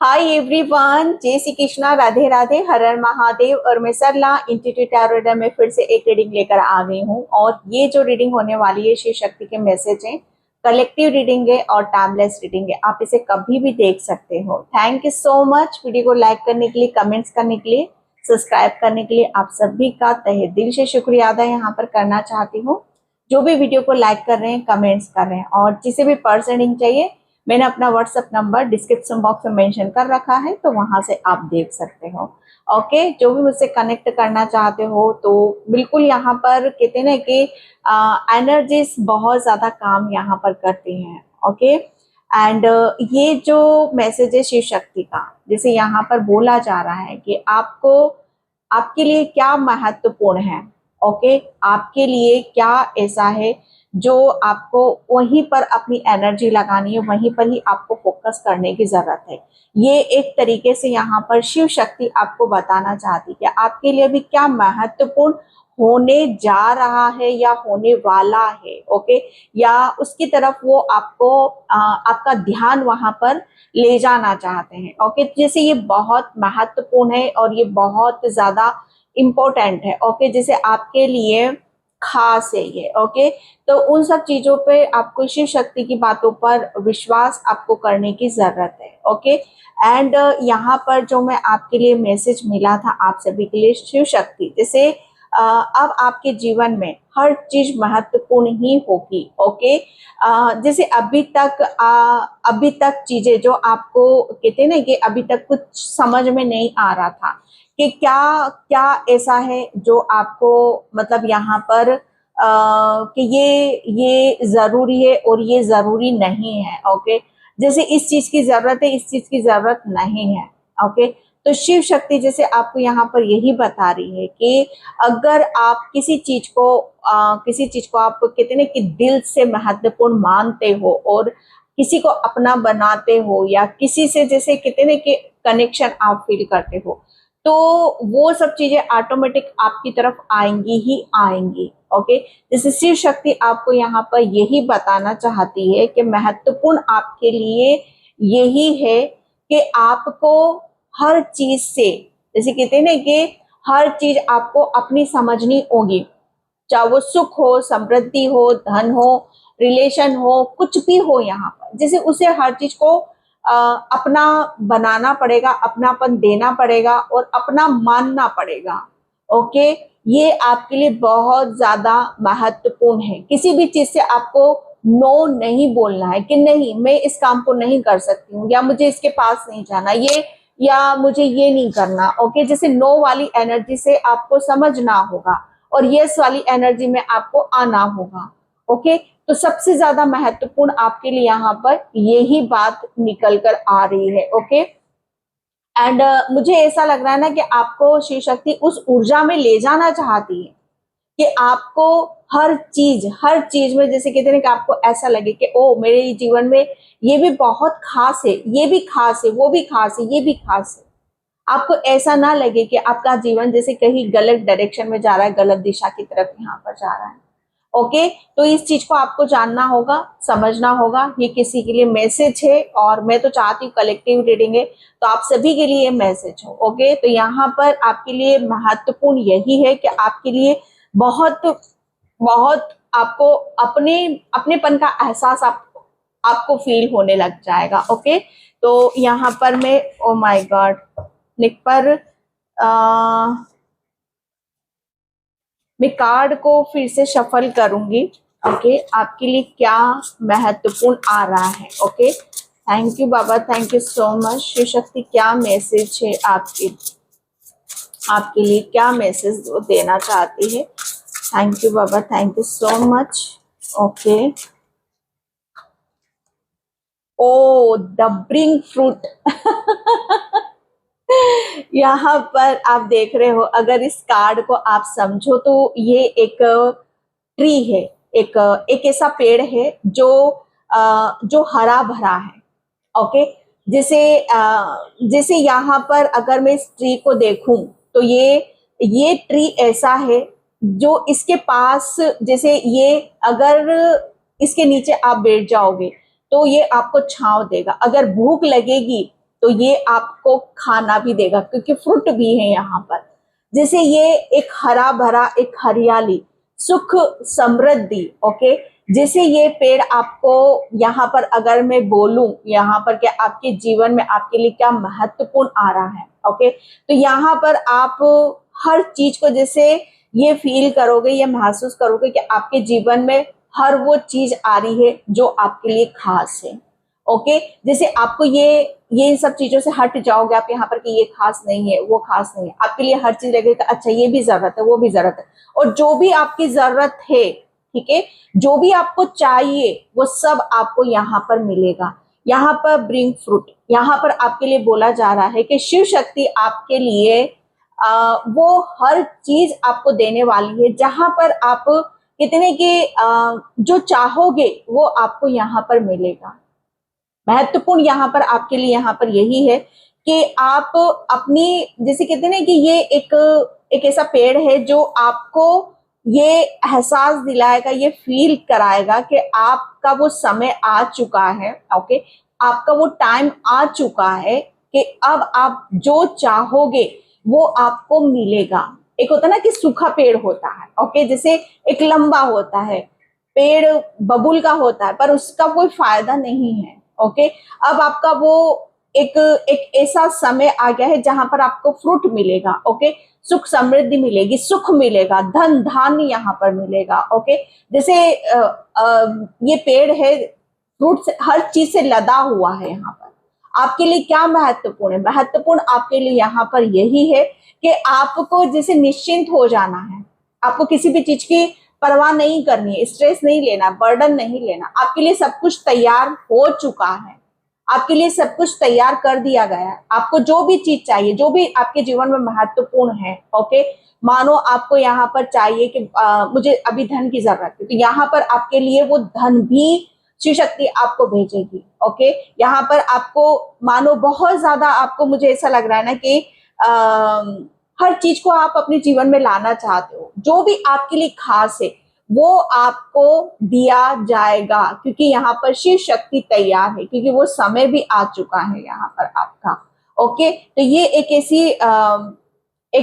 Hi everyone, जय श्री कृष्णा, राधे राधे, हर हर महादेव। और मैं सरला इंस्टीट्यूट टैरो में फिर से एक रीडिंग लेकर आ गई हूँ। और ये जो रीडिंग होने वाली है शिव शक्ति के मैसेज है, कलेक्टिव रीडिंग है और टाइमलेस रीडिंग है। आप इसे कभी भी देख सकते हो। Thank you so much video को लाइक करने के लिए, कमेंट्स करने के लिए, सब्सक्राइब करने के लिए। आप सभी का तहे दिल से शुक्रिया अदा यहाँ पर करना चाहती हूँ, जो भी वीडियो को लाइक कर रहे हैं, कमेंट्स कर रहे हैं। और जिसे भी पर्सन रीडिंग चाहिए, मैंने अपना व्हाट्सएप नंबर डिस्क्रिप्शन बॉक्स में मेंशन कर रखा है, तो वहां से आप देख सकते हो। ओके, जो भी मुझसे कनेक्ट करना चाहते हो तो बिल्कुल यहाँ पर कहते हैं ना कि एनर्जीज बहुत ज्यादा काम यहाँ पर करती हैं। ओके, एंड ये जो मैसेज है शिव शक्ति का, जैसे यहाँ पर बोला जा रहा है कि आपको आपके लिए क्या महत्वपूर्ण है। ओके, आपके लिए क्या ऐसा है जो आपको वहीं पर अपनी एनर्जी लगानी है, वहीं पर ही आपको फोकस करने की जरूरत है। ये एक तरीके से यहाँ पर शिव शक्ति आपको बताना चाहती है कि आपके लिए भी क्या महत्वपूर्ण होने जा रहा है या होने वाला है। ओके, या उसकी तरफ वो आपको आपका ध्यान वहां पर ले जाना चाहते हैं। ओके, जैसे ये बहुत महत्वपूर्ण है और ये बहुत ज्यादा इम्पोर्टेंट है। ओके, जैसे आपके लिए खास है ये। ओके, तो उन सब चीजों पे आपको शिव शक्ति की बातों पर विश्वास आपको करने की जरूरत है। ओके, एंड यहाँ पर जो मैं आपके लिए मैसेज मिला था आप सभी के लिए, शिव शक्ति जैसे अब आपके जीवन में हर चीज महत्वपूर्ण ही होगी। ओके, जैसे अभी तक चीजें जो आपको कहते हैं ना कि अभी तक कुछ समझ में नहीं आ रहा था कि क्या क्या ऐसा है जो आपको मतलब यहाँ पर कि ये जरूरी है और ये जरूरी नहीं है। ओके, जैसे इस चीज की जरूरत है, इस चीज की जरूरत नहीं है। ओके, तो शिव शक्ति जैसे आपको यहाँ पर यही बता रही है कि अगर आप किसी चीज को आप कहते हैं कि दिल से महत्वपूर्ण मानते हो और किसी को अपना बनाते हो, या किसी से जैसे कहते हैं कि कनेक्शन आप फील करते हो, तो वो सब चीजें ऑटोमेटिक आपकी तरफ आएंगी ही आएंगी। ओके, जैसे शिव शक्ति आपको यहाँ पर यही बताना चाहती है कि महत्वपूर्ण आपके लिए यही है कि आपको हर चीज से, जैसे कहते हैं ना कि हर चीज आपको अपनी समझनी होगी, चाहे वो सुख हो, समृद्धि हो, धन हो, रिलेशन हो, कुछ भी हो। यहाँ पर जैसे उसे हर चीज को अपना बनाना पड़ेगा, अपनापन देना पड़ेगा और अपना मानना पड़ेगा। ओके, ये आपके लिए बहुत ज्यादा महत्वपूर्ण है। किसी भी चीज से आपको नो नहीं बोलना है कि नहीं, मैं इस काम को नहीं कर सकती हूँ, या मुझे इसके पास नहीं जाना, ये या मुझे ये नहीं करना। ओके, जैसे नो वाली एनर्जी से आपको समझना होगा और यस वाली एनर्जी में आपको आना होगा। ओके, तो सबसे ज्यादा महत्वपूर्ण आपके लिए यहाँ पर यही बात निकल कर आ रही है। ओके, एंड मुझे ऐसा लग रहा है ना कि आपको शिव शक्ति उस ऊर्जा में ले जाना चाहती है कि आपको हर चीज में जैसे कहते हैं कि आपको ऐसा लगे कि ओ मेरे जीवन में ये भी बहुत खास है, ये भी खास है, वो भी खास है, ये भी खास है। आपको ऐसा ना लगे कि आपका जीवन जैसे कहीं गलत डायरेक्शन में जा रहा है, गलत दिशा की तरफ यहाँ पर जा रहा है। ओके, तो इस चीज को आपको जानना होगा, समझना होगा। ये किसी के लिए मैसेज है और मैं तो चाहती हूँ कलेक्टिव रीडिंग है, तो आप सभी के लिए मैसेज हो। ओके, तो यहाँ पर आपके लिए महत्वपूर्ण यही है कि आपके लिए बहुत बहुत आपको अपनेपन का एहसास आपको फील होने लग जाएगा। ओके, तो यहाँ पर मैं ओ माय गॉड निक पर मैं कार्ड को फिर से शफल करूंगी। ओके, आपके लिए क्या महत्वपूर्ण आ रहा है। ओके, थैंक यू बाबा, thank you so much. Shiv Shakti क्या मैसेज है आपके लिए क्या मैसेज देना चाहती है। थैंक यू बाबा, thank you so much. Okay, oh the bring fruit यहाँ पर आप देख रहे हो, अगर इस कार्ड को आप समझो तो ये एक ट्री है, एक ऐसा पेड़ है जो हरा भरा है। ओके, जैसे यहाँ पर अगर मैं इस ट्री को देखूं तो ये ट्री ऐसा है जो इसके पास, जैसे ये अगर इसके नीचे आप बैठ जाओगे तो ये आपको छांव देगा। अगर भूख लगेगी तो ये आपको खाना भी देगा क्योंकि फ्रूट भी है यहाँ पर। जैसे ये एक हरा भरा, एक हरियाली, सुख, समृद्धि, ओके। जैसे ये पेड़ आपको यहाँ पर अगर मैं बोलूं यहाँ पर कि आपके जीवन में आपके लिए क्या महत्वपूर्ण आ रहा है, ओके, तो यहाँ पर आप हर चीज को जैसे ये फील करोगे, ये महसूस करोगे कि आपके जीवन में हर वो चीज आ रही है जो आपके लिए खास है, ओके। जैसे आपको ये इन सब चीजों से हट जाओगे आप यहाँ पर कि ये खास नहीं है, वो खास नहीं है, आपके लिए हर चीज लगेगा अच्छा ये भी जरूरत है, वो भी जरूरत है, और जो भी आपकी जरूरत है, ठीक है, जो भी आपको चाहिए वो सब आपको यहाँ पर मिलेगा। यहाँ पर ब्रिंग फ्रूट, यहाँ पर आपके लिए बोला जा रहा है कि शिव शक्ति आपके लिए वो हर चीज आपको देने वाली है, जहां पर आप कितने के जो चाहोगे वो आपको यहाँ पर मिलेगा। महत्वपूर्ण यहाँ पर आपके लिए यहाँ पर यही है कि आप अपनी, जैसे कहते हैं कि ये एक ऐसा पेड़ है जो आपको ये एहसास दिलाएगा, ये फील कराएगा कि आपका वो समय आ चुका है, ओके, आपका वो टाइम आ चुका है कि अब आप जो चाहोगे वो आपको मिलेगा। एक होता है ना कि सूखा पेड़ होता है, ओके, जैसे एक लंबा होता है पेड़, बबूल का होता है, पर उसका कोई फायदा नहीं है, ओके। अब आपका वो एक ऐसा समय आ गया है जहां पर आपको फ्रूट मिलेगा, ओके, सुख समृद्धि मिलेगी, सुख मिलेगा, धन धान्य यहाँ पर मिलेगा, ओके। जैसे ये पेड़ है, फ्रूट से, हर चीज से लदा हुआ है यहाँ पर। आपके लिए क्या महत्वपूर्ण है? महत्वपूर्ण आपके लिए यहाँ पर यही है कि आपको जैसे निश्चिंत हो जाना है, आपको किसी भी चीज की परवाह नहीं करनी है, स्ट्रेस नहीं लेना, बर्डन नहीं लेना, आपके लिए सब कुछ तैयार हो चुका है, आपके लिए सब कुछ तैयार कर दिया गया है। आपको जो भी चीज चाहिए, जो भी आपके जीवन में महत्वपूर्ण है, ओके, मानो आपको यहाँ पर चाहिए कि मुझे अभी धन की जरूरत है, तो यहाँ पर आपके लिए वो धन भी शिव शक्ति आपको भेजेगी, ओके। यहाँ पर आपको मानो बहुत ज्यादा आपको, मुझे ऐसा लग रहा है ना कि हर चीज को आप अपने जीवन में लाना चाहते हो, जो भी आपके लिए खास है वो आपको दिया जाएगा, क्योंकि यहाँ पर शिव शक्ति तैयार है, क्योंकि वो समय भी आ चुका है यहाँ पर आपका, ओके। तो ये एक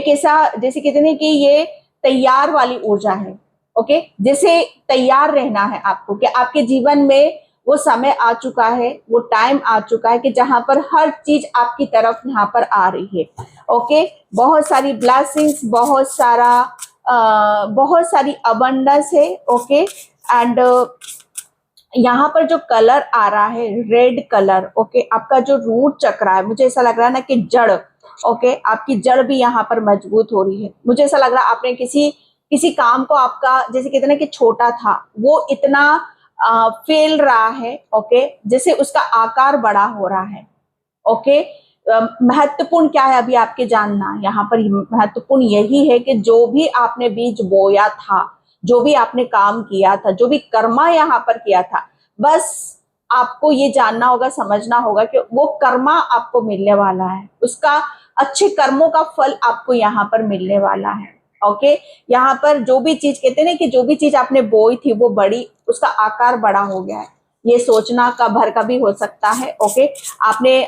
ऐसा जैसे कहते हैं कि ये तैयार वाली ऊर्जा है, ओके। जैसे तैयार रहना है आपको कि आपके जीवन में वो समय आ चुका है, वो टाइम आ चुका है कि जहां पर हर चीज आपकी तरफ यहाँ पर आ रही है, ओके। बहुत सारी ब्लेसिंग्स, बहुत सारी अबंडेंस है, ओके। एंड यहाँ पर जो कलर आ रहा है रेड कलर, ओके, आपका जो रूट चक्र है, मुझे ऐसा लग रहा है ना कि जड़, ओके, आपकी जड़ भी यहाँ पर मजबूत हो रही है। मुझे ऐसा लग रहा है आपने किसी काम को, आपका जैसे कहते हैं ना कि छोटा था वो इतना फैल रहा है, ओके, जैसे उसका आकार बड़ा हो रहा है, ओके। महत्वपूर्ण क्या है अभी आपके जानना, यहाँ पर महत्वपूर्ण यही है कि जो भी आपने बीज बोया था, जो भी आपने काम किया था, जो भी कर्मा यहाँ पर किया था, बस आपको ये जानना होगा, समझना होगा कि वो कर्मा आपको मिलने वाला है, उसका अच्छे कर्मों का फल आपको यहाँ पर मिलने वाला है, ओके। यहाँ पर जो भी चीज कहते हैं ना कि जो भी चीज आपने बोई थी वो बड़ी, उसका आकार बड़ा हो गया है, ये सोचना का भर का भी हो सकता है, ओके।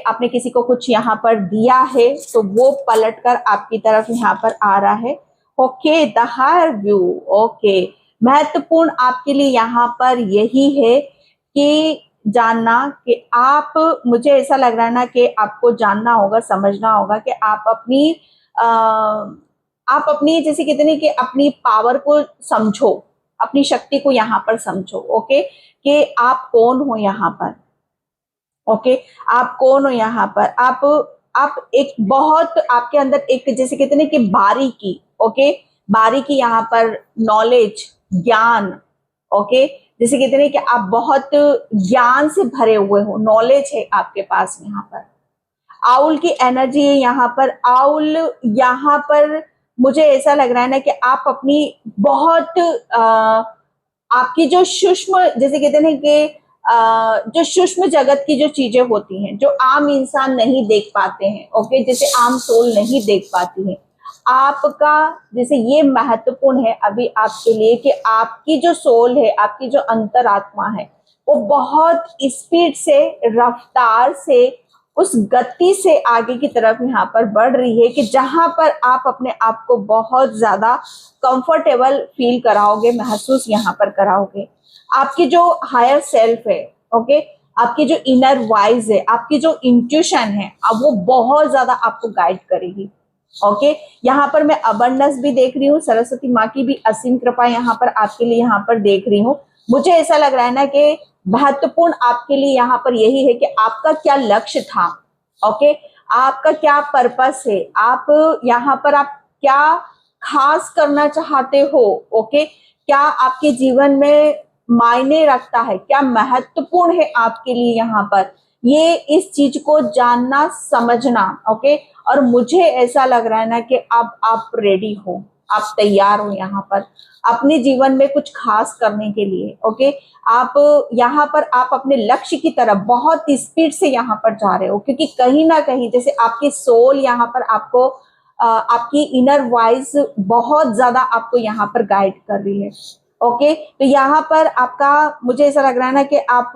आपने किसी को कुछ यहाँ पर दिया है तो वो पलटकर आपकी तरफ यहाँ पर आ रहा है, okay. The higher view, okay. महत्वपूर्ण आपके लिए यहाँ पर यही है कि जानना कि आप, मुझे ऐसा लग रहा है ना कि आपको जानना होगा, समझना होगा कि आप अपनी जैसे कहते हैं कि अपनी पावर को समझो, अपनी शक्ति को यहाँ पर समझो, ओके, कि आप कौन हो यहाँ पर, ओके। आप कौन हो यहाँ पर, आप एक बहुत आपके अंदर एक जैसे कहते हैं कि बारीकी, ओके, बारीकी यहाँ पर, नॉलेज, ज्ञान, ओके, जैसे कहते हैं कि आप बहुत ज्ञान से भरे हुए हो, नॉलेज है आपके पास यहाँ पर। आउल की एनर्जी है यहाँ पर, आउल यहाँ पर मुझे ऐसा लग रहा है ना कि आप अपनी बहुत आपकी जो सूक्ष्म, जैसे कहते हैं कि जो सूक्ष्म जगत की जो चीजें होती हैं, जो आम इंसान नहीं देख पाते हैं, ओके, जैसे आम सोल नहीं देख पाती है, आपका जैसे ये महत्वपूर्ण है अभी आपके लिए कि आपकी जो सोल है, आपकी जो अंतरात्मा है, वो बहुत स्पीड से, रफ्तार से उस गति से आगे की तरफ यहाँ पर बढ़ रही है कि जहां पर आप अपने आप को बहुत ज्यादा कंफर्टेबल फील कराओगे, महसूस यहाँ पर कराओगे। आपकी जो हायर सेल्फ है, ओके, आपकी जो इनर वॉइस है, आपकी जो इंट्यूशन है, अब वो बहुत ज्यादा आपको गाइड करेगी। ओके, यहाँ पर मैं अबंडेंस भी देख रही हूँ, सरस्वती माँ की भी असीम कृपा यहाँ पर आपके लिए यहाँ पर देख रही हूँ। मुझे ऐसा लग रहा है ना कि महत्वपूर्ण आपके लिए यहाँ पर यही है कि आपका क्या लक्ष्य था। ओके, आपका क्या पर्पस है, आप यहाँ पर आप क्या खास करना चाहते हो। ओके, क्या आपके जीवन में मायने रखता है, क्या महत्वपूर्ण है आपके लिए यहाँ पर, ये इस चीज को जानना समझना। ओके, और मुझे ऐसा लग रहा है ना कि अब आप रेडी हो, आप तैयार हो यहाँ पर अपने जीवन में कुछ खास करने के लिए। ओके, आप यहाँ पर आप अपने लक्ष्य की तरफ बहुत स्पीड से यहाँ पर जा रहे हो, क्योंकि कहीं ना कहीं जैसे आपकी सोल यहाँ पर आपको आपकी इनर वॉइस बहुत ज्यादा आपको यहाँ पर गाइड कर रही है। ओके, तो यहाँ पर आपका मुझे ऐसा लग रहा है ना कि आप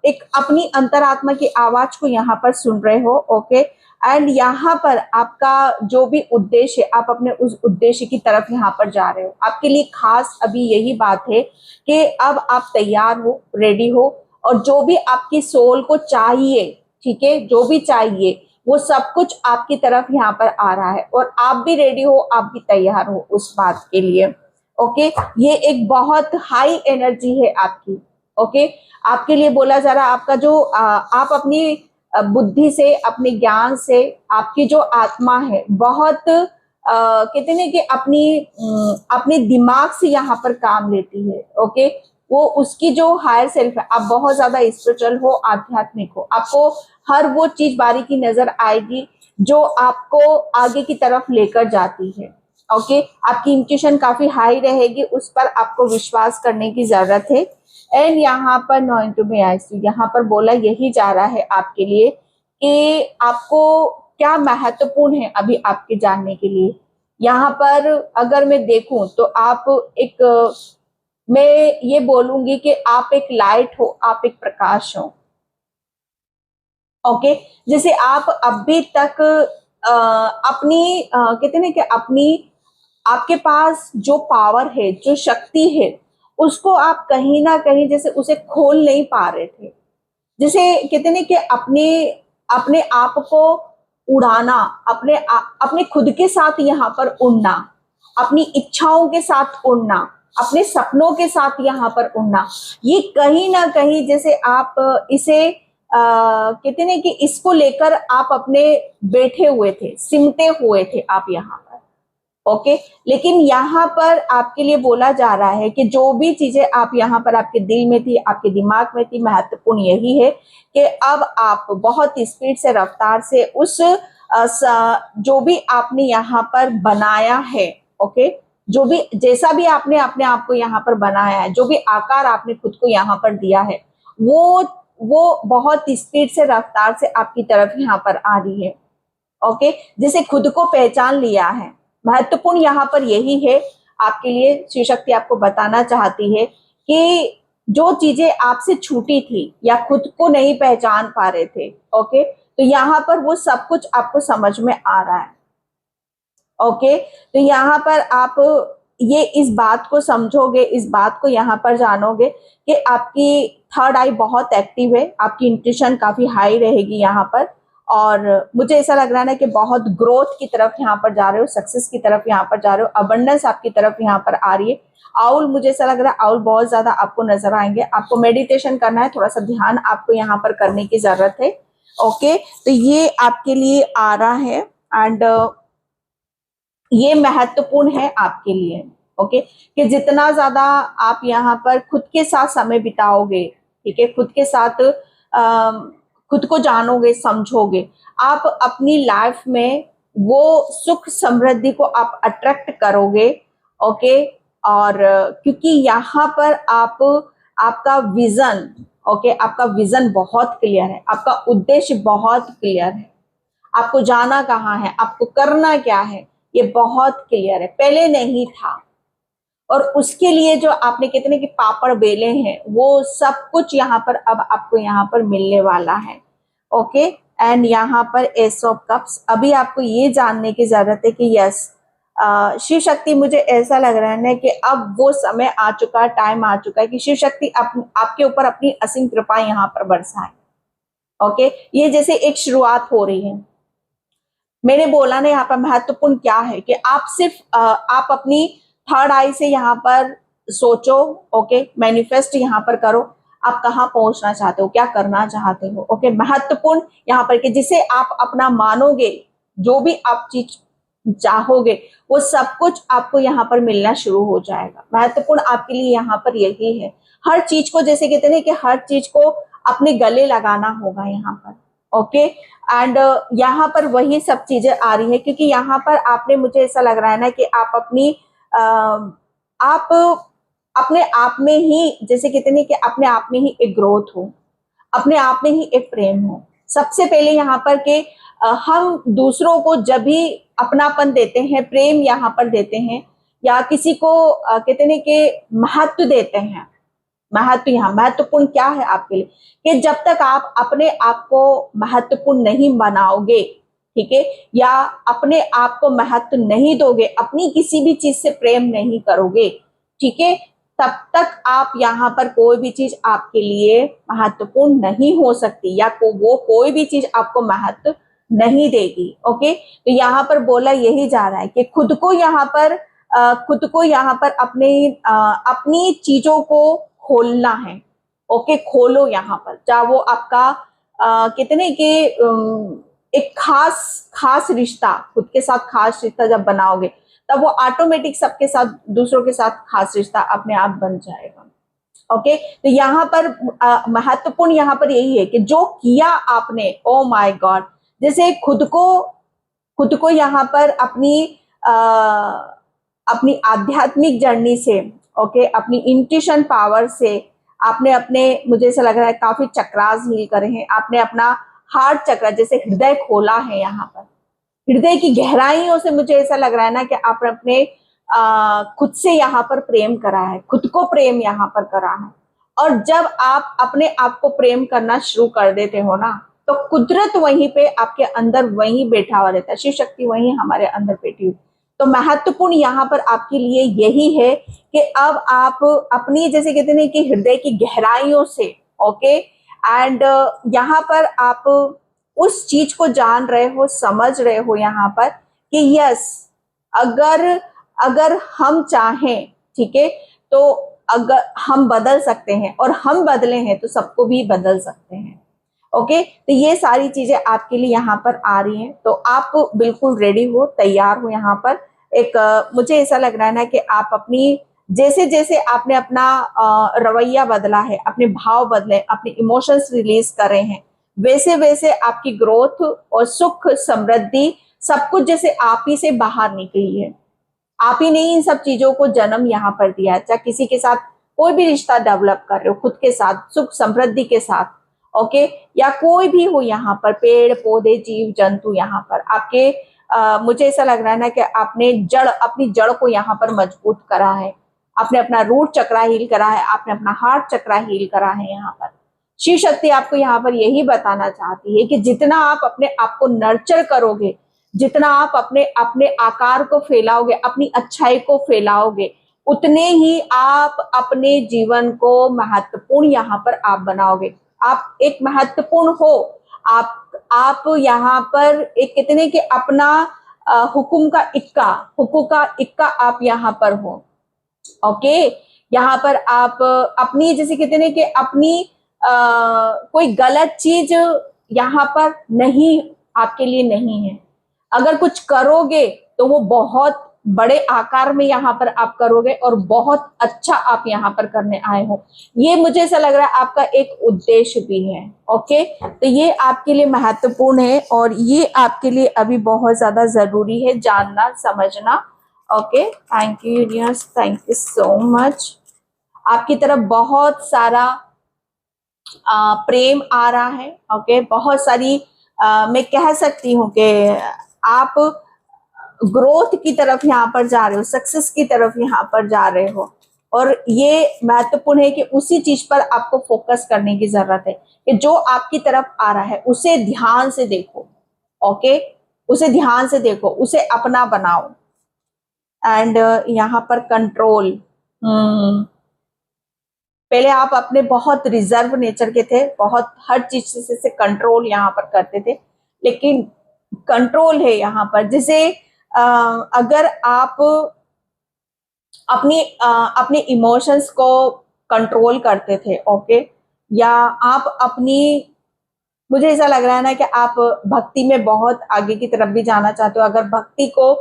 एक अपनी अंतरात्मा की आवाज को यहाँ पर सुन रहे हो। ओके, एंड यहाँ पर आपका जो भी उद्देश्य है, आप अपने उस उद्देश्य की तरफ यहाँ पर जा रहे हो। आपके लिए खास अभी यही बात है कि अब आप तैयार हो, रेडी हो, और जो भी आपकी सोल को चाहिए, ठीक है, जो भी चाहिए वो सब कुछ आपकी तरफ यहाँ पर आ रहा है, और आप भी रेडी हो, आप भी तैयार हो उस बात के लिए। ओके, ये एक बहुत हाई एनर्जी है आपकी। ओके, आपके लिए बोला जा रहा है आपका जो आप अपनी बुद्धि से, अपने ज्ञान से, आपकी जो आत्मा है बहुत कहते हैं कि अपने दिमाग से यहाँ पर काम लेती है। ओके, वो उसकी जो हायर सेल्फ है, आप बहुत ज्यादा स्पिरिचुअल हो, आध्यात्मिक हो, आपको हर वो चीज बारीकी नजर आएगी जो आपको आगे की तरफ लेकर जाती है। ओके, आपकी इंट्यूशन काफी हाई रहेगी, उस पर आपको विश्वास करने की जरूरत है। एंड यहाँ पर नो इंटू में आईसी यहाँ पर बोला यही जा रहा है आपके लिए कि आपको क्या महत्वपूर्ण है अभी आपके जानने के लिए। यहाँ पर अगर मैं देखूं तो आप एक मैं ये बोलूंगी कि आप एक लाइट हो, आप एक प्रकाश हो। ओके, जैसे आप अभी तक अपनी कहते हैं ना कि अपनी आपके पास जो पावर है, जो शक्ति है, उसको आप कहीं ना कहीं जैसे उसे खोल नहीं पा रहे थे। जैसे कहते हैं कि अपने अपने आप को उड़ाना, अपने खुद के साथ यहाँ पर उड़ना, अपनी इच्छाओं के साथ उड़ना, अपने सपनों के साथ यहाँ पर उड़ना, ये कहीं ना कहीं जैसे आप इसे कहते हैं कि इसको लेकर आप अपने बैठे हुए थे, सिमटे हुए थे आप यहाँ पर। ओके, लेकिन यहाँ पर आपके लिए बोला जा रहा है कि जो भी चीजें आप यहाँ पर आपके दिल में थी, आपके दिमाग में थी, महत्वपूर्ण यही है कि अब आप बहुत स्पीड से, रफ्तार से उस जो भी आपने यहाँ पर बनाया है, ओके, जो भी जैसा भी आपने अपने आप को यहाँ पर बनाया है, जो भी आकार आपने खुद को यहाँ पर दिया है, वो बहुत स्पीड से, रफ्तार से आपकी तरफ यहाँ पर आ रही है। ओके, जैसे खुद को पहचान लिया है। महत्वपूर्ण यहाँ पर यही है आपके लिए, शिव शक्ति आपको बताना चाहती है कि जो चीजें आपसे छूटी थी या खुद को नहीं पहचान पा रहे थे, ओके, तो यहाँ पर वो सब कुछ आपको समझ में आ रहा है। ओके, तो यहाँ पर आप ये इस बात को समझोगे, इस बात को यहाँ पर जानोगे कि आपकी थर्ड आई बहुत एक्टिव है, आपकी इंट्यूशन काफी हाई रहेगी यहाँ पर, और मुझे ऐसा लग रहा है ना कि बहुत ग्रोथ की तरफ यहाँ पर जा रहे हो, सक्सेस की तरफ यहाँ पर जा रहे हो, अबंडेंस आपकी तरफ यहाँ पर आ रही है। आउल, मुझे ऐसा लग रहा है आउल बहुत ज्यादा आपको नजर आएंगे। आपको मेडिटेशन करना है, थोड़ा सा ध्यान आपको यहाँ पर करने की जरूरत है। ओके, तो ये आपके लिए आ रहा है, एंड ये महत्वपूर्ण है आपके लिए। ओके, कि जितना ज्यादा आप यहाँ पर खुद के साथ समय बिताओगे, ठीक है, खुद के साथ खुद को जानोगे, समझोगे, आप अपनी लाइफ में वो सुख समृद्धि को आप अट्रैक्ट करोगे। ओके, और क्योंकि यहाँ पर आपका विजन, ओके, आपका विजन बहुत क्लियर है, आपका उद्देश्य बहुत क्लियर है, आपको जाना कहाँ है, आपको करना क्या है, ये बहुत क्लियर है, पहले नहीं था। और उसके लिए जो आपने कितने के पापड़ बेले हैं, वो सब कुछ यहाँ पर अब आपको यहाँ पर मिलने वाला है। ओके। एंड यहाँ पर एस ऑफ कप्स। अभी आपको ये जानने की जरूरत है कि यस शिव शक्ति, मुझे ऐसा लग रहा है ना कि अब वो समय आ चुका, टाइम आ चुका है कि शिव शक्ति आपके ऊपर अपनी असीम कृपा यहाँ पर बरसाए। ओके, ये जैसे एक शुरुआत हो रही है। मैंने बोला ना यहाँ पर महत्वपूर्ण क्या है कि आप सिर्फ आप अपनी थर्ड आई से यहाँ पर सोचो। ओके, मैनिफेस्ट यहाँ पर करो, आप कहाँ पहुंचना चाहते हो, क्या करना चाहते हो। ओके, महत्वपूर्ण यहाँ पर कि जिसे आप अपना मानोगे, जो भी आप चीज चाहोगे वो सब कुछ आपको यहाँ पर मिलना शुरू हो जाएगा। महत्वपूर्ण आपके लिए यहाँ पर यही है। हर चीज को, जैसे कहते हैं कि हर चीज को अपने गले लगाना होगा यहाँ पर। ओके, एंड यहाँ पर वही सब चीजें आ रही है क्योंकि यहाँ पर आपने, मुझे ऐसा लग रहा है ना कि आप अपनी आप अपने आप में ही, जैसे कहते हैं कि अपने आप में ही एक ग्रोथ हो, अपने आप में ही एक प्रेम हो। सबसे पहले यहाँ पर के हम दूसरों को जब भी अपनापन देते हैं, प्रेम यहाँ पर देते हैं, या किसी को कहते हैं कि महत्व देते हैं। महत्व यहाँ महत्वपूर्ण क्या है आपके लिए कि जब तक आप अपने आप को महत्वपूर्ण नहीं बनाओगे, ठीक है, या अपने आप को महत्व नहीं दोगे, अपनी किसी भी चीज से प्रेम नहीं करोगे, ठीक है, तब तक आप यहाँ पर कोई भी चीज आपके लिए महत्वपूर्ण नहीं हो सकती, या वो कोई भी चीज आपको महत्व नहीं देगी। ओके, तो यहाँ पर बोला यही जा रहा है कि खुद को यहाँ पर अपनी चीजों को खोलना है। ओके, खोलो यहाँ पर, चाहे वो आपका कितने के एक खास रिश्ता, खुद के साथ खास रिश्ता जब बनाओगे तब वो ऑटोमेटिक सबके साथ, दूसरों के साथ खास रिश्ता अपने आप बन जाएगा। ओके, तो यहाँ पर महत्वपूर्ण यहाँ पर यही है कि जो किया आपने, ओ माय गॉड, जैसे खुद को यहाँ पर अपनी आध्यात्मिक जर्नी से, ओके, अपनी इंट्यूशन पावर से आपने मुझे ऐसा लग रहा है काफी चक्रास हील करे हैं। आपने अपना हार्ट चक्र, जैसे हृदय खोला है यहाँ पर, हृदय की गहराइयों से मुझे ऐसा लग रहा है ना कि आपने अपने खुद से यहाँ पर प्रेम करा है, खुद को प्रेम यहाँ पर करा है। और जब आप अपने आप को प्रेम करना शुरू कर देते हो ना, तो कुदरत वहीं पे आपके अंदर वहीं बैठा हुआ रहता है, शिव शक्ति वहीं हमारे अंदर बैठी हुई। तो महत्वपूर्ण यहाँ पर आपके लिए यही है कि अब आप अपनी, जैसे कहते हैं कि हृदय की गहराइयों से, ओके, एंड यहाँ पर आप उस चीज को जान रहे हो, समझ रहे हो यहाँ पर कि यस, अगर हम चाहें, ठीक है, तो अगर हम बदल सकते हैं, और हम बदले हैं तो सबको भी बदल सकते हैं। ओके, तो ये सारी चीजें आपके लिए यहाँ पर आ रही हैं, तो आप बिल्कुल रेडी हो, तैयार हो। यहाँ पर एक मुझे ऐसा लग रहा है ना कि आप अपनी, जैसे जैसे आपने अपना रवैया बदला है, अपने भाव बदले, अपने इमोशंस रिलीज कर रहे हैं, वैसे वैसे आपकी ग्रोथ और सुख समृद्धि सब कुछ जैसे आप ही से बाहर निकली है। आप ही ने इन सब चीजों को जन्म यहाँ पर दिया है। चाहे किसी के साथ कोई भी रिश्ता डेवलप कर रहे हो, खुद के साथ, सुख समृद्धि के साथ, ओके, या कोई भी हो यहाँ पर, पेड़ पौधे जीव जंतु, यहाँ पर आपके मुझे ऐसा लग रहा है ना कि आपने अपनी जड़ को यहाँ पर मजबूत करा है, आपने अपना रूट चक्रा हील करा है, आपने अपना हार्ट चक्रा हील करा है। यहाँ पर शिव शक्ति आपको यहाँ पर यही बताना चाहती है कि जितना आप अपने आप को नर्चर करोगे, जितना आप अपने आकार को फैलाओगे, अपनी अच्छाई को फैलाओगे, उतने ही आप अपने जीवन को महत्वपूर्ण यहाँ पर आप बनाओगे। आप एक महत्वपूर्ण हो, आप यहाँ पर एक कितने के अपना हुकुम का इक्का आप यहाँ पर हो। ओके, यहाँ पर आप अपनी, जैसे कहते हैं कि अपनी कोई गलत चीज यहाँ पर नहीं, आपके लिए नहीं है। अगर कुछ करोगे तो वो बहुत बड़े आकार में यहाँ पर आप करोगे, और बहुत अच्छा आप यहाँ पर करने आए हो। ये मुझे ऐसा लग रहा है आपका एक उद्देश्य भी है। ओके, तो ये आपके लिए महत्वपूर्ण है, और ये आपके लिए अभी बहुत ज्यादा जरूरी है जानना, समझना। Okay, thank you universe, thank you so much. आपकी तरफ बहुत सारा प्रेम आ रहा है। ओके, बहुत सारी मैं कह सकती हूँ कि आप ग्रोथ की तरफ यहाँ पर जा रहे हो, सक्सेस की तरफ यहाँ पर जा रहे हो। और ये महत्वपूर्ण है कि उसी चीज पर आपको फोकस करने की जरूरत है कि जो आपकी तरफ आ रहा है उसे ध्यान से देखो। ओके, उसे ध्यान से देखो, उसे अपना बनाओ। एंड यहाँ पर कंट्रोल, पहले आप अपने बहुत रिजर्व नेचर के थे, बहुत हर चीज से कंट्रोल यहाँ पर करते थे, लेकिन कंट्रोल है यहाँ पर। जैसे अगर आप अपने इमोशंस को कंट्रोल करते थे, ओके, या आप अपनी, मुझे ऐसा लग रहा है ना कि आप भक्ति में बहुत आगे की तरफ भी जाना चाहते हो। अगर भक्ति को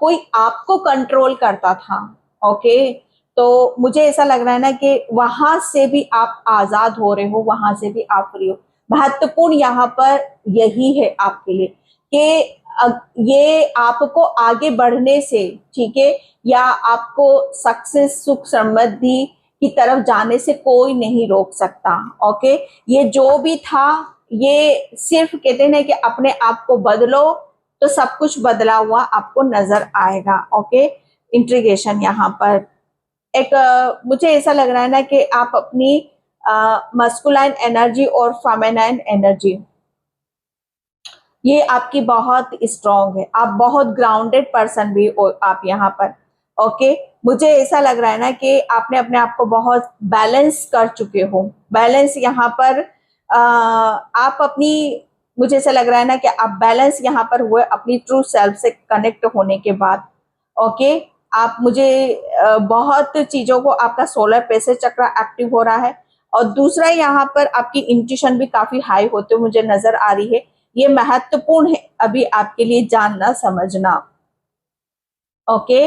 कोई आपको कंट्रोल करता था, ओके, तो मुझे ऐसा लग रहा है ना कि वहां से भी आप आजाद हो रहे हो, वहां से भी आप फ्री हो। महत्वपूर्ण यहाँ पर यही है आपके लिए कि ये आपको आगे बढ़ने से, ठीक है, या आपको सक्सेस, सुख समृद्धि की तरफ जाने से कोई नहीं रोक सकता। ओके, ये जो भी था, ये सिर्फ कहते हैं कि अपने आप को बदलो तो सब कुछ बदला हुआ आपको नजर आएगा। ओके, इंट्रीगेशन यहाँ पर एक मुझे ऐसा लग रहा है ना कि आप अपनी मस्कुलाइन एनर्जी और फेमिनाइन एनर्जी, ये आपकी बहुत स्ट्रांग है। आप बहुत ग्राउंडेड पर्सन भी हो आप यहाँ पर। ओके, मुझे ऐसा लग रहा है ना कि आपने अपने आप को बहुत बैलेंस कर चुके हो। बैलेंस यहाँ पर आप अपनी, मुझे ऐसा लग रहा है ना कि आप बैलेंस यहाँ पर हुए अपनी ट्रू सेल्फ से कनेक्ट होने के बाद। ओके, आप मुझे बहुत चीजों को, आपका सोलर प्लेक्सस चक्र एक्टिव हो रहा है, और दूसरा यहाँ पर आपकी इंट्यूशन भी काफी हाई होते हुए मुझे नजर आ रही है। ये महत्वपूर्ण है अभी आपके लिए जानना समझना। ओके,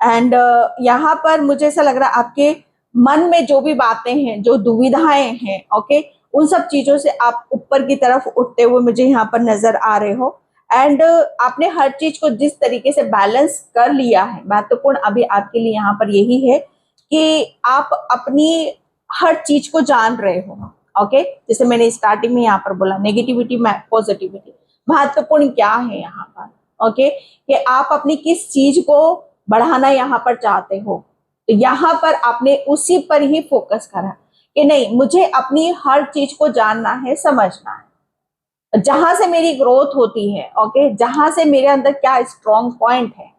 एंड यहाँ पर मुझे ऐसा लग रहा है आपके मन में जो भी बातें हैं, जो दुविधाएं हैं, ओके, उन सब चीजों से आप ऊपर की तरफ उठते हुए मुझे यहाँ पर नजर आ रहे हो। एंड आपने हर चीज को जिस तरीके से बैलेंस कर लिया है, महत्वपूर्ण अभी आपके लिए यहाँ पर यही है कि आप अपनी हर चीज को जान रहे हो। ओके, जैसे मैंने स्टार्टिंग में यहाँ पर बोला, नेगेटिविटी में पॉजिटिविटी, महत्वपूर्ण क्या है यहाँ पर। ओके, कि आप अपनी किस चीज को बढ़ाना यहाँ पर चाहते हो, तो यहाँ पर आपने उसी पर ही फोकस करा कि नहीं, मुझे अपनी हर चीज को जानना है, समझना है, जहां से मेरी ग्रोथ होती है, ओके, जहां से मेरे अंदर क्या स्ट्रॉन्ग पॉइंट है,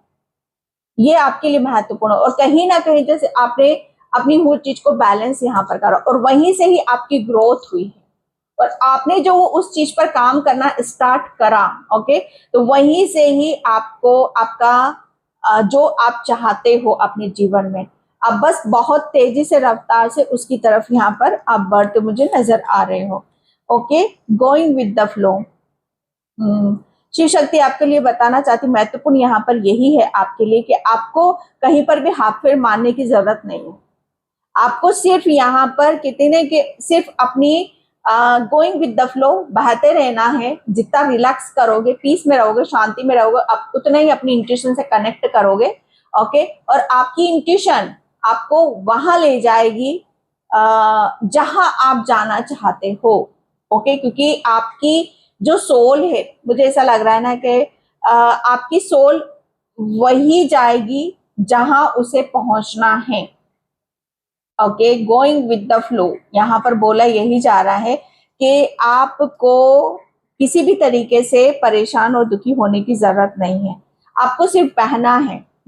ये आपके लिए महत्वपूर्ण है। और कहीं ना कहीं जैसे आपने अपनी हर चीज को बैलेंस यहाँ पर करा, और वहीं से ही आपकी ग्रोथ हुई है, और आपने जो उस चीज पर काम करना स्टार्ट करा, ओके, तो वहीं से ही आपको आपका जो आप चाहते हो अपने जीवन में, आप बस बहुत तेजी से रफ्तार से उसकी तरफ यहाँ पर आप बढ़ते मुझे नजर आ रहे हो। Okay, going with the flow. Shiv Shakti आपके लिए बताना चाहती, महत्वपूर्ण यहाँ पर यही है आपके लिए कि आपको कहीं पर भी हाथ फेर मारने की जरूरत नहीं है। आपको सिर्फ यहाँ पर कितने के सिर्फ अपनी गोइंग विद द फ्लो, बहते रहना है। जितना रिलैक्स करोगे, पीस में रहोगे, शांति में रहोगे, आप उतना ही अपनी इंट्यूशन से कनेक्ट करोगे। ओके, और आपकी इंट्यूशन आपको वहां ले जाएगी जहां आप जाना चाहते हो। ओके, क्योंकि आपकी जो सोल है, मुझे ऐसा लग रहा है ना कि आपकी सोल वही जाएगी जहां उसे पहुंचना है। Okay, going with the flow, यहाँ पर बोला यही जा रहा है कि आपको किसी भी तरीके से परेशान और दुखी होने की जरूरत नहीं है। आपको सिर्फ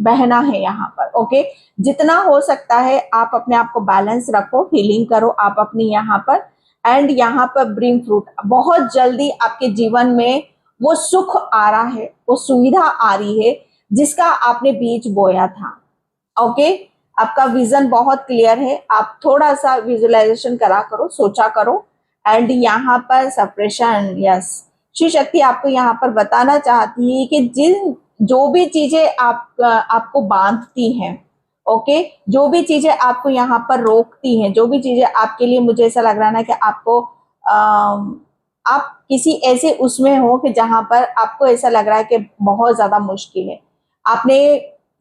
बहना है यहाँ पर। ओके, जितना हो सकता है आप अपने आप को बैलेंस रखो, हीलिंग करो आप अपनी यहाँ पर, एंड यहाँ पर ब्रिंग फ्रूट। बहुत जल्दी आपके जीवन में वो सुख आ रहा है, वो सुविधा आ रही है जिसका आपने बीज बोया था। ओके, आपका विजन बहुत क्लियर है, आप थोड़ा सा विजुअलाइजेशन करा करो, सोचा करो। एंड यहाँ पर सप्रेशन, यस, शिव शक्ति आपको यहाँ पर बताना चाहती है कि जो भी चीजें आपको बांधती हैं, ओके, जो भी चीजें आपको यहाँ पर रोकती हैं, जो भी चीजें आपके लिए, मुझे ऐसा लग रहा है ना कि आपको आप किसी ऐसे उसमें हो कि जहां पर आपको ऐसा लग रहा है कि बहुत ज्यादा मुश्किल है। आपने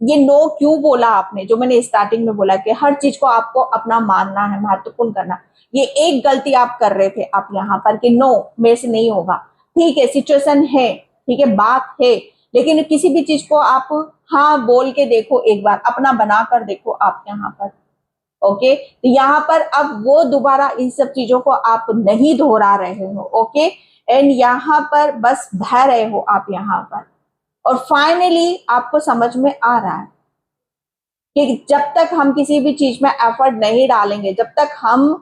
ये नो क्यों बोला, आपने जो मैंने स्टार्टिंग में बोला कि हर चीज को आपको अपना मानना है, महत्वपूर्ण करना, ये एक गलती आप कर रहे थे आप यहाँ पर कि नो, मेरे से नहीं होगा। ठीक है, सिचुएशन है, ठीक है, बात है, लेकिन किसी भी चीज को आप हाँ बोल के देखो, एक बार अपना बना कर देखो आप यहाँ पर। ओके, तो यहाँ पर अब वो दोबारा इन सब चीजों को आप नहीं दोहरा रहे हो। ओके, एंड यहाँ पर बस बह रहे हो आप यहाँ पर, और फाइनली आपको समझ में आ रहा है कि जब तक हम किसी भी चीज में एफर्ट नहीं डालेंगे, जब तक हम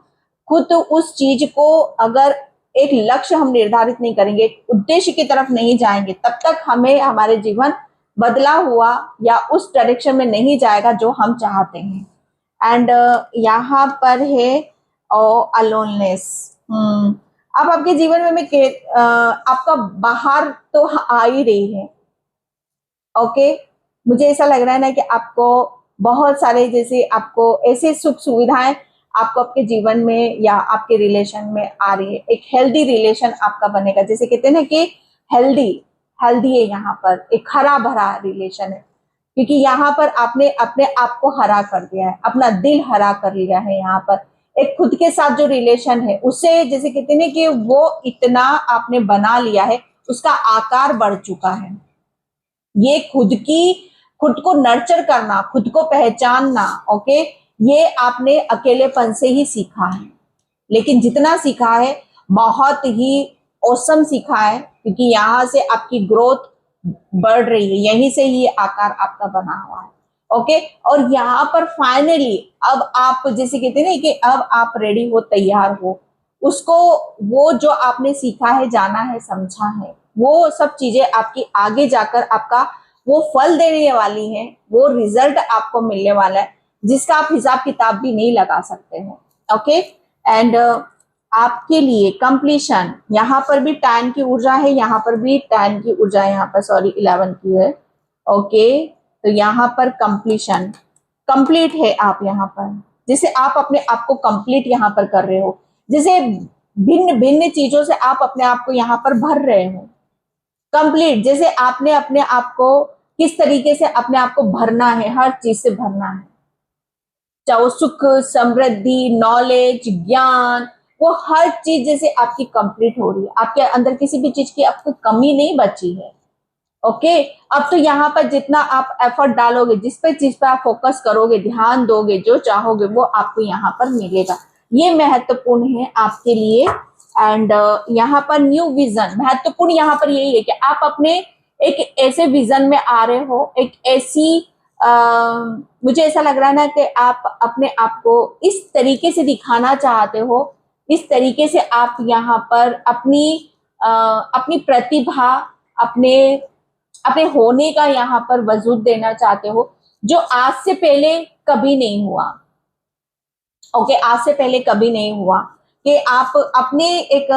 खुद उस चीज को अगर एक लक्ष्य हम निर्धारित नहीं करेंगे, एक उद्देश्य की तरफ नहीं जाएंगे, तब तक हमें हमारे जीवन बदला हुआ या उस डायरेक्शन में नहीं जाएगा जो हम चाहते हैं। एंड यहाँ पर है अलोननेस। अब आपके जीवन में मैं आपका बाहर तो आ ही रही है। ओके, मुझे ऐसा लग रहा है ना कि आपको बहुत सारे जैसे आपको ऐसे सुख सुविधाएं आपको आपके जीवन में या आपके रिलेशन में आ रही है। एक हेल्दी रिलेशन आपका बनेगा, जैसे कहते हैं ना कि हेल्दी हेल्दी है यहाँ पर, एक हरा भरा रिलेशन है, क्योंकि यहाँ पर आपने अपने आप को हरा कर दिया है, अपना दिल हरा कर लिया है। यहाँ पर एक खुद के साथ जो रिलेशन है उससे जैसे कहते हैं कि वो इतना आपने बना लिया है, उसका आकार बढ़ चुका है। ये खुद को नर्चर करना, खुद को पहचानना, ओके, ये आपने अकेलेपन से ही सीखा है। लेकिन जितना सीखा है बहुत ही औसम सीखा है, क्योंकि यहाँ से आपकी ग्रोथ बढ़ रही है, यहीं से ही आकार आपका बना हुआ है। ओके, और यहाँ पर फाइनली अब आप जैसे कहते हैं ना कि अब आप रेडी हो, तैयार हो, उसको वो जो आपने सीखा है, जाना है, समझा है, वो सब चीजें आपकी आगे जाकर आपका वो फल देने वाली है, वो रिजल्ट आपको मिलने वाला है जिसका आप हिसाब किताब भी नहीं लगा सकते हो। ओके, एंड आपके लिए कंप्लीशन, यहाँ पर भी टाइम की ऊर्जा है, यहाँ पर भी टाइम की ऊर्जा है, यहाँ पर सॉरी 11 की है। ओके, तो यहाँ पर कंप्लीशन, कंप्लीट है आप यहाँ पर, जैसे आप अपने आप को कंप्लीट यहाँ पर कर रहे हो, जैसे भिन्न भिन्न चीजों से आप अपने आप को यहाँ पर भर रहे हो। कंप्लीट, जैसे आपने अपने आप को किस तरीके से अपने आप को भरना है, हर चीज से भरना है, चाहे वो सुख, समृद्धि, नॉलेज, ज्ञान, वो हर चीज जैसे आपकी कंप्लीट हो रही है, आपके अंदर किसी भी चीज की आपको कमी नहीं बची है। ओके, अब तो यहाँ पर जितना आप एफर्ट डालोगे, जिस पे चीज पे आप फोकस करोगे, ध्यान दोगे, जो चाहोगे वो आपको यहाँ पर मिलेगा। ये महत्वपूर्ण है आपके लिए। एंड यहाँ पर न्यू विजन, महत्वपूर्ण यहाँ पर यही है कि आप अपने एक ऐसे विजन में आ रहे हो, एक ऐसी मुझे ऐसा लग रहा है ना कि आप अपने आप को इस तरीके से दिखाना चाहते हो, इस तरीके से आप यहाँ पर अपनी प्रतिभा, अपने अपने होने का यहाँ पर वजूद देना चाहते हो, जो आज से पहले कभी नहीं हुआ। ओके, आज से पहले कभी नहीं हुआ कि आप अपने एक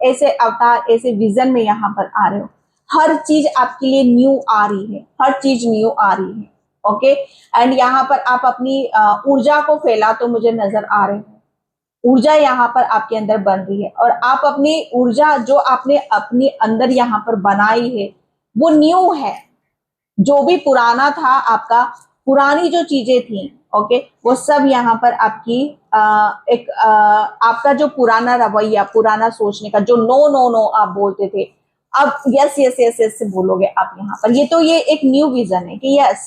ऐसे अवतार, ऐसे विजन में यहाँ पर आ रहे हो। हर चीज आपके लिए न्यू आ रही है, हर चीज न्यू आ रही है। ओके, एंड यहाँ पर आप अपनी ऊर्जा को फैलाते मुझे नजर आ रहे हो, ऊर्जा यहाँ पर आपके अंदर बन रही है, और आप अपनी ऊर्जा जो आपने अपने अंदर यहाँ पर बनाई है वो न्यू है। जो भी पुराना था आपका, पुरानी जो चीजें थी, ओके, वो सब यहाँ पर आपकी आपका जो पुराना रवैया, पुराना सोचने का, जो नो नो नो आप बोलते थे, अब यस यस यस यस से बोलोगे आप यहाँ पर। ये एक न्यू विजन है कि यस,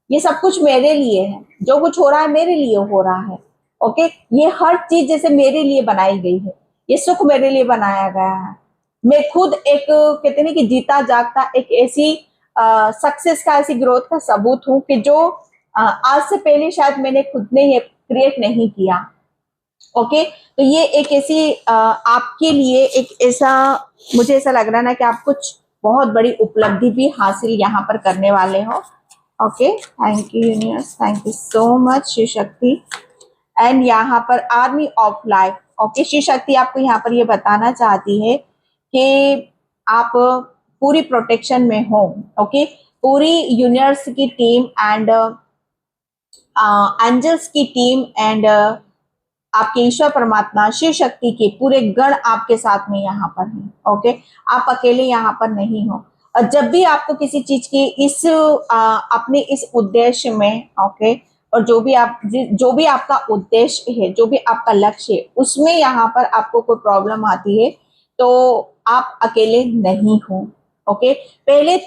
ये सब कुछ मेरे लिए है, जो कुछ हो रहा है मेरे लिए हो रहा है। ओके, ये हर चीज जैसे मेरे लिए बनाई गई है, ये सुख मेरे लिए बनाया गया है। मैं खुद एक कहते हैं कि जीता जागता एक ऐसी सक्सेस का, ऐसी ग्रोथ का सबूत हूं कि जो आज से पहले शायद मैंने खुद ने ये क्रिएट नहीं किया। ओके, तो ये एक ऐसी आपके लिए एक ऐसा, मुझे ऐसा लग रहा है ना कि आप कुछ बहुत बड़ी उपलब्धि भी हासिल यहाँ पर करने वाले हो। Okay, thank you universe, thank you so much Shiv Shakti. And यहाँ पर army of life. Okay, Shiv Shakti आपको यहाँ पर ये बताना चाहती है कि आप पूरी प्रोटेक्शन में हो। ओके, पूरी यूनिवर्स की टीम एंड एंजल्स की टीम एंड आपके ईश्वर परमात्मा शिव शक्ति के पूरे गण आपके साथ में यहाँ पर हैं। ओके, आप अकेले यहाँ पर नहीं हो। और जब भी आपको किसी चीज की इस अपने इस उद्देश्य में, ओके, और जो भी आपका उद्देश्य है, जो भी आपका लक्ष्य है, उसमें यहाँ पर आपको कोई प्रॉब्लम आती है तो आप अकेले नहीं हो। ओके, पहले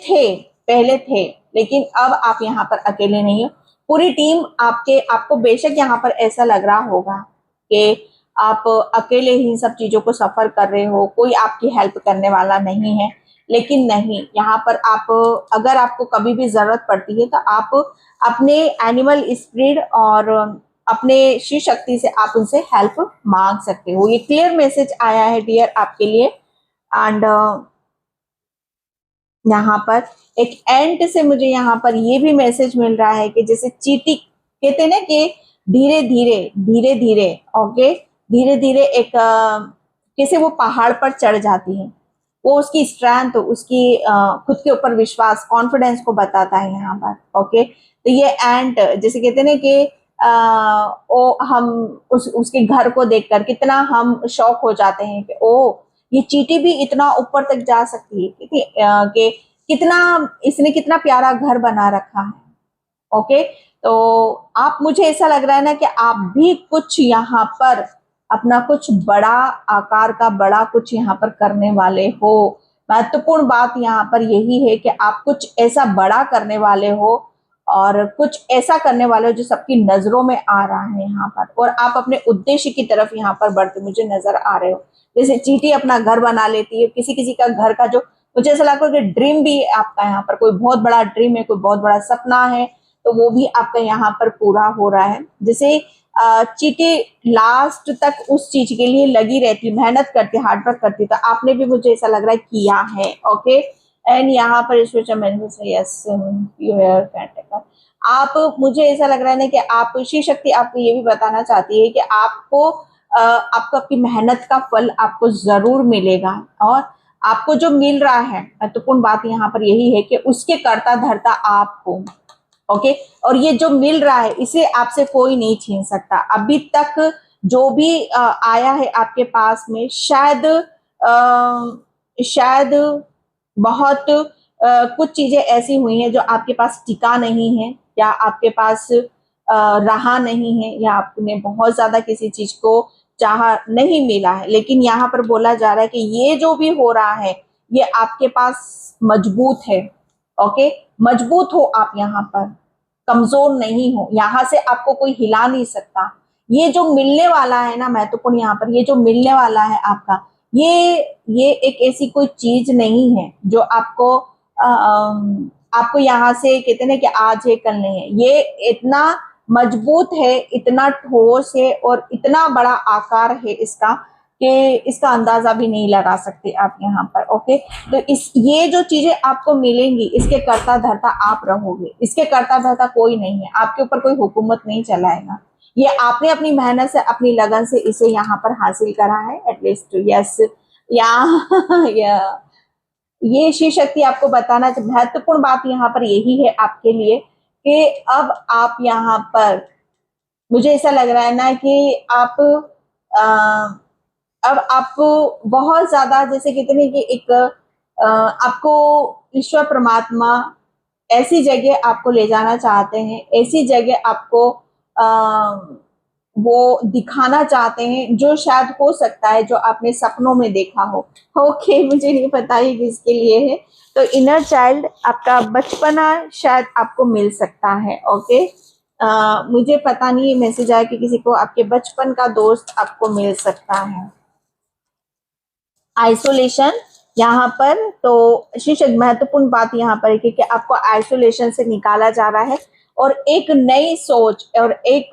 थे लेकिन अब आप यहाँ पर अकेले नहीं हो, पूरी टीम आपको बेशक यहाँ पर ऐसा लग रहा होगा कि आप अकेले ही सब चीजों को सफर कर रहे हो, कोई आपकी हेल्प करने वाला नहीं है, लेकिन नहीं, यहाँ पर आप अगर आपको कभी भी जरूरत पड़ती है तो आप अपने एनिमल स्पिरिट और अपने शिव शक्ति से आप उनसे हेल्प मांग सकते हो। ये क्लियर मैसेज आया है डियर आपके लिए। एंड यहाँ पर एक एंड से मुझे यहाँ पर ये भी मैसेज मिल रहा है कि जैसे चींटी कहते हैं ना कि धीरे धीरे ओके, धीरे धीरे एक कैसे वो पहाड़ पर चढ़ जाती है, वो उसकी स्ट्रेंथ, उसकी खुद के ऊपर विश्वास, कॉन्फिडेंस को बताता है यहाँ पर। ओके, तो ये एंट जैसे कहते हैं ना कि ओ हम उसके घर को देखकर कितना हम शॉक हो जाते हैं कि ओ ये चींटी भी इतना ऊपर तक जा सकती है कि कितना इसने कितना प्यारा घर बना रखा है। ओके, तो आप मुझे ऐसा लग रहा है ना कि आप भी कुछ यहाँ पर अपना कुछ बड़ा आकार का बड़ा कुछ यहाँ पर करने वाले हो। महत्वपूर्ण बात यहाँ पर यही है कि आप कुछ ऐसा बड़ा करने वाले हो और कुछ ऐसा करने वाले हो जो सबकी नजरों में आ रहा है यहाँ पर, और आप अपने उद्देश्य की तरफ यहाँ पर बढ़ते मुझे नजर आ रहे हो। जैसे चींटी अपना घर बना लेती है, किसी किसी का घर का जो मुझे ऐसा लगता है कि ड्रीम भी आपका यहाँ पर कोई बहुत बड़ा ड्रीम है, कोई बहुत बड़ा सपना है, तो वो भी आपका यहाँ पर पूरा हो रहा है। जैसे चींटी लास्ट तक उस चीज के लिए लगी रहती, मेहनत करती, हार्डवर्क करती, तो आपने भी मुझे ऐसा लग रहा है किया है। ओके, एंड यहाँ पर यस आप, मुझे ऐसा लग रहा है ना कि आप शिव शक्ति आपको ये भी बताना चाहती है कि आपको आपकी मेहनत का फल आपको जरूर मिलेगा, और आपको जो मिल रहा है, महत्वपूर्ण बात यहाँ पर यही है कि उसके कर्ता धर्ता आप हो। ओके, और ये जो मिल रहा है इसे आपसे कोई नहीं छीन सकता। अभी तक जो भी आया है आपके पास में, शायद बहुत कुछ चीजें ऐसी हुई हैं जो आपके पास टिका नहीं है, या आपके पास रहा नहीं है, या आपने बहुत ज्यादा किसी चीज को चाहा नहीं मिला है, लेकिन यहाँ पर बोला जा रहा है कि ये जो भी हो रहा है ये आपके पास मजबूत है। ओके, मजबूत हो आप, यहाँ पर कमजोर नहीं हो, यहाँ से आपको कोई हिला नहीं सकता। ये जो मिलने वाला है ना, महत्वपूर्ण यहाँ पर ये जो मिलने वाला है आपका, ये एक ऐसी कोई चीज नहीं है जो आपको यहाँ से कहते हैं ना कि आज है कल नहीं है, ये इतना मजबूत है, इतना ठोस है और इतना बड़ा आकार है इसका कि इसका अंदाजा भी नहीं लगा सकते आप यहाँ पर। ओके, तो ये जो चीजें आपको मिलेंगी इसके कर्ता धर्ता आप रहोगे, इसके कर्ता धर्ता कोई नहीं है, आपके ऊपर कोई हुकूमत नहीं चलाएगा, ये आपने अपनी मेहनत से, अपनी लगन से इसे यहाँ पर हासिल करा है एटलीस्ट। यस, या ये शिव शक्ति आपको बताना, महत्वपूर्ण बात यहाँ पर यही है आपके लिए कि अब आप यहाँ पर, मुझे ऐसा लग रहा है ना कि आप अब आपको बहुत ज्यादा, जैसे कहते हैं कि एक आपको ईश्वर परमात्मा ऐसी जगह आपको ले जाना चाहते हैं, ऐसी जगह आपको वो दिखाना चाहते हैं जो शायद हो सकता है जो आपने सपनों में देखा हो। ओके, मुझे नहीं पता ये किसके लिए है, तो इनर चाइल्ड आपका बचपना शायद आपको मिल सकता है। ओके, मुझे पता नहीं, मैसेज आया कि किसी को आपके बचपन का दोस्त आपको मिल सकता है। आइसोलेशन यहाँ पर, तो शीर्षक महत्वपूर्ण बात यहाँ पर है कि आपको आइसोलेशन से निकाला जा रहा है और एक नई सोच और एक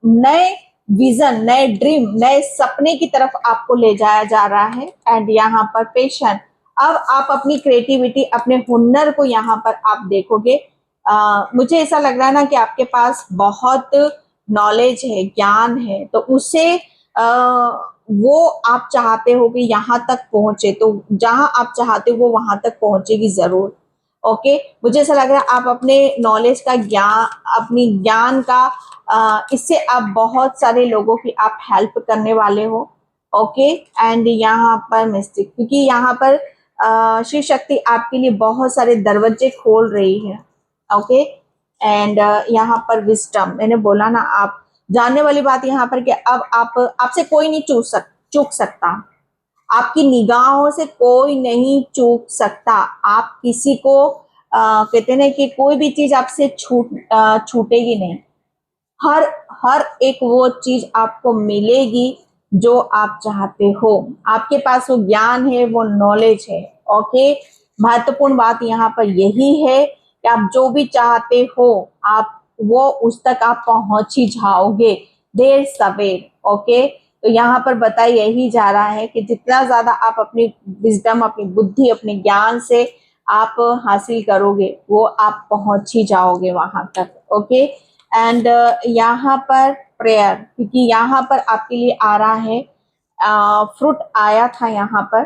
नए विजन, नए ड्रीम, नए सपने की तरफ आपको ले जाया जा रहा है। एंड यहाँ पर पेशन, अब आप अपनी क्रिएटिविटी, अपने हुनर को यहाँ पर आप देखोगे। मुझे ऐसा लग रहा है ना कि आपके पास बहुत नॉलेज है, ज्ञान है, तो उसे वो आप चाहते हो कि यहाँ तक पहुंचे, तो जहां आप चाहते हो वो वहां तक पहुंचेगी जरूर। ओके, मुझे ऐसा लग रहा है आप अपने नॉलेज का ज्ञान, अपनी ज्ञान का इससे आप बहुत सारे लोगों की आप हेल्प करने वाले हो। ओके, एंड यहाँ पर मिस्टेक, क्योंकि यहाँ पर शिव शक्ति आपके लिए बहुत सारे दरवाजे खोल रही है। ओके, एंड यहाँ पर विस्डम, मैंने बोला ना, आप जानने वाली बात यहाँ पर कि अब आपसे कोई नहीं चूक सकता, आपकी निगाहों से कोई नहीं चूक सकता। आप किसी को कहते हैं ना कि कोई भी चीज आपसे छूटेगी नहीं। हर हर एक वो चीज आपको मिलेगी जो आप चाहते हो। आपके पास वो ज्ञान है, वो नॉलेज है। ओके, महत्वपूर्ण बात यहाँ पर यही है कि आप जो भी चाहते हो आप वो उस तक आप पहुंच ही जाओगे, देर सवेर। ओके, तो यहाँ पर बताया यही जा रहा है कि जितना ज्यादा आप अपनी विजडम, अपनी बुद्धि, अपने ज्ञान से आप हासिल करोगे वो आप पहुंच ही जाओगे वहां तक। ओके, एंड यहाँ पर प्रेयर, क्योंकि यहाँ पर आपके लिए आ रहा है, फ्रूट आया था यहाँ पर,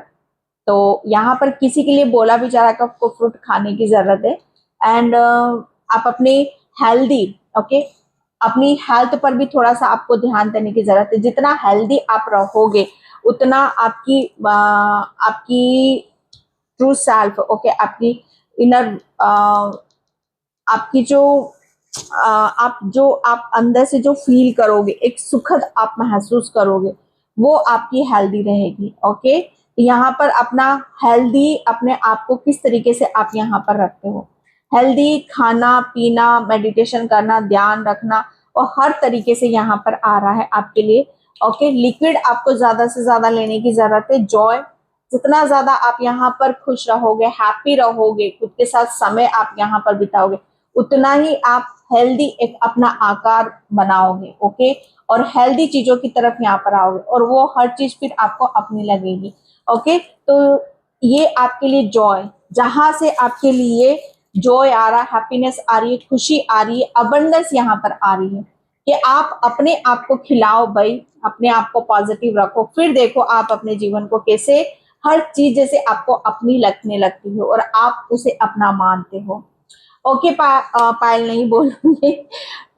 तो यहाँ पर किसी के लिए बोला भी जा रहा है कि आपको फ्रूट खाने की जरूरत है। एंड आप अपने हेल्दी, ओके, अपनी हेल्थ पर भी थोड़ा सा आपको ध्यान देने की जरूरत है। जितना हेल्दी आप रहोगे उतना आपकी ट्रू सेल्फ, ओके, आपकी इनर, आपकी जो आप अंदर से जो फील करोगे, एक सुखद आप महसूस करोगे, वो आपकी हेल्दी रहेगी। ओके, यहाँ पर अपना हेल्दी अपने आप को किस तरीके से आप यहाँ पर रखते हो, हेल्दी खाना पीना, मेडिटेशन करना, ध्यान रखना, और हर तरीके से यहाँ पर आ रहा है आपके लिए। ओके, लिक्विड आपको ज्यादा से ज्यादा लेने की जरूरत है। जॉय, जितना ज्यादा आप यहाँ पर खुश रहोगे, हैप्पी रहोगे, खुद के साथ समय आप यहाँ पर बिताओगे, उतना ही आप हेल्दी एक अपना आकार बनाओगे। ओके, और हेल्दी चीजों की तरफ यहाँ पर आओगे और वो हर चीज फिर आपको अपनी लगेगी। ओके, तो ये आपके लिए जॉय, जहां से आपके लिए जॉय आ रहा है, हैप्पीनेस आ रही है, खुशी आ रही है, अबंडेंस यहाँ पर आ रही है कि आप अपने आप को खिलाओ भाई, अपने आप को पॉजिटिव रखो, फिर देखो आप अपने जीवन को कैसे हर चीज जैसे आपको अपनी लगने लगती हो और आप उसे अपना मानते हो। ओके, पायल नहीं बोलूंगी।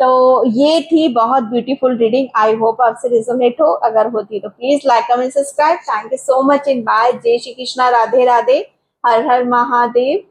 तो ये थी बहुत ब्यूटीफुल रीडिंग। आई होप आपसे रिजोनेट हो, अगर होती तो please like comment subscribe. Thank you so much and bye. जय श्री कृष्णा, राधे राधे, हर हर महादेव।